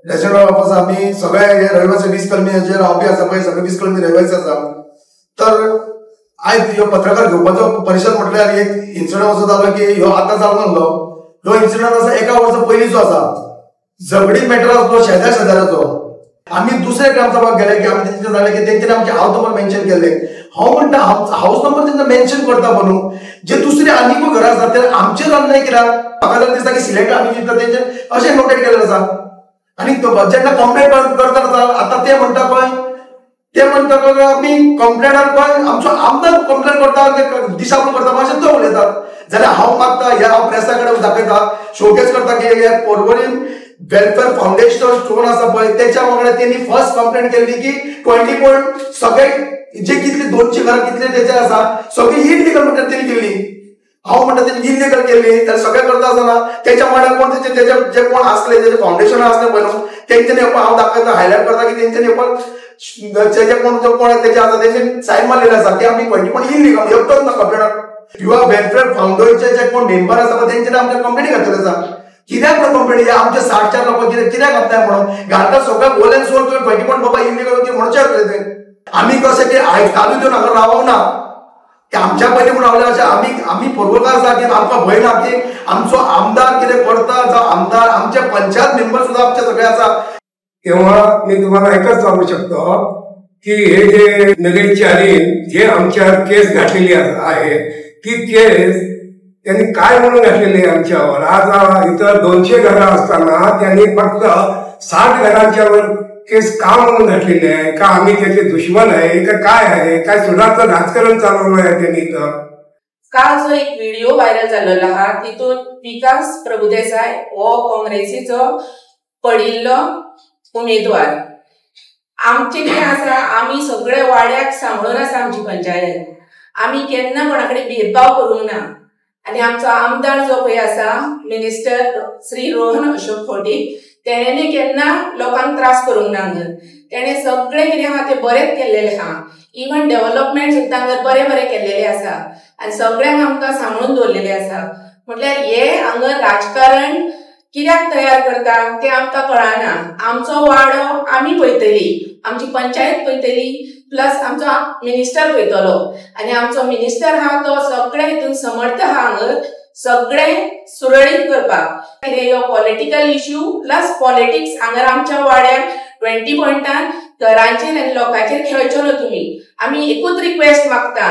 Resident office आम्ही सगळे रहिवासी 20 कलमी जे रावपी आसा पळय सगळे 20 कलमी रहिवासी आसा. तर आयज ह्यो पत्रकार घेवपाचो परिशद म्हटल्यार एक इन्सिडंट असो जालो की ह्यो आतां जालो नासलो. ह्यो इन्सिडंट आसा एका वर्सा पयलींचो आसा. झगडी मॅटर आसलो शेजाऱ्याचो. आम्ही दुसरे ग्रामसभाक गेले की आम्ही तेंचे जाले की तेंच्यानी आमचे हाऊस नंबर मेन्शन केले. हांव म्हणटा हाऊस नंबर तेंचा मेन्शन करता म्हणून जे दुसरे आनीकूय घरां आसात ते आमचेर अन्याय कित्याक म्हाका तर दिसता की सिलेक्ट आमी जिंकता तेंचे अशें नोटेड केलेलें आसा. आनी जेन्ना कंप्लेंट करता आतां ते म्हणटा पळय आमी कंप्लेंटार पळय आमचो आमदार कंप्लेंट करता दिशाभूल करता अशें तो उलयतात. जाल्यार हांव मागता हे हांव प्रेसा कडेन दाखयता शोकेस करता की हे पर्वरीन वेलफेअर फाउंडेशन स्टोन आसा पळय त्याच्या वांगडा त्यांनी फर्स्ट कंप्लेंट केली की 20 पॉइंट सगळे जे कितले 200 घरां कितले त्याचे आसा सगळी इनलिगल म्हणटा त्यांनी केली. हांव म्हणटा त्यांनी इनलिगल केली तर सगळे करता आसतना त्याच्या वांगडा कोण त्याचे जे कोण असले त्याचे फाउंडेशन असले पळय न्हू तेंच्यानी हांव दाखयता हायलाइट करता की तेंच्यानी जे कोण त्याचे आसा तेंच्यानी सायन मारलेले आसा की आमी 20 पॉइंट इनलिगल एकटोच ना कंप्लेंट किंवा वेलफेअर फाउंडेशनचे जे कोण मेंबर आसा पळय तेंच्यानी आमच्या कंप्लेंटी घातलेली आसा. कित्याक म्हणून कंप्लेंट आमचे 60 लोक कित्याक घातलाय म्हणून घालता सगळं गोल एंड सोल तुम्ही 20 पॉइंट बाबा इनलिगल होती म्हणचे आम्ही कसे की आयकालू देऊन हांगा रावूंक ना की आमच्या पयलीं म्हणून रावले अशें आमी पर्वकार आसा की आमकां भंय ना की आमचो आमदार कितें करता जावं आमदार आमचे पंचायत मेंबर सुद्दां आमचे सगळे आसा. तेव्हा मी तुम्हाला एकच सांगू शकतो की हे जे नगरचारीन जे आमच्यावर केस घातलेली आहे ती केस त्यांनी काय म्हणून घातलेली आमच्यावर. आज इथं 200 घरं असताना त्यांनी फक्त 60 घरांच्यावर केस का म्हणून घातलेली आहे. का आम्ही त्याचे दुश्मन आहे का काय आहे. काय सुधारचं राजकारण चालवलं आहे त्यांनी. तर काल जो एक व्हिडिओ व्हायरल झालेला आहा तितून विकास प्रभुदेसाय हो काँग्रेसीचो पडिल्लो उमेदवार. आमचे कितें आसा आमी सगळे वाड्याक सांबाळून आसा आमची पंचायत. आमी केन्ना कोणाकडेन भेदभाव करूंक ना. आणि आमचो आमदार जो पळय आसा मिनिस्टर श्री रोहन अशोक फौंडे तेणें केन्ना लोकांक त्रास करूंक ना. तेणें सगळें कितें आहा तें बरेंच केल्लेलें आहा. इवन डेव्हलपमेंट सुद्दां बरें बरें केल्लेलें आसा आनी सगळ्यांक आमकां सांबाळून दवरलेलें आसा. म्हटल्यार हे हांगा राजकारण कित्याक तयार करता तें आमकां कळना. आमचो वाडो आमी पळयतली आमची पंचायत पळयतली प्लस आमचो मिनिस्टर पळयतलो आनी आमचो मिनिस्टर आहा तो सगळे हितून समर्थ आहा हांगा सगळे सुरळीत करपाक. कितें ह्यो पॉलिटिकल इश्यू प्लस पॉलिटिक्स हांगा आमच्या वाड्यार 20 पॉइंटान घरांचेर आनी लोकांचेर खेळचो न्हू तुमी. आमी एकूच रिक्वेस्ट मागता.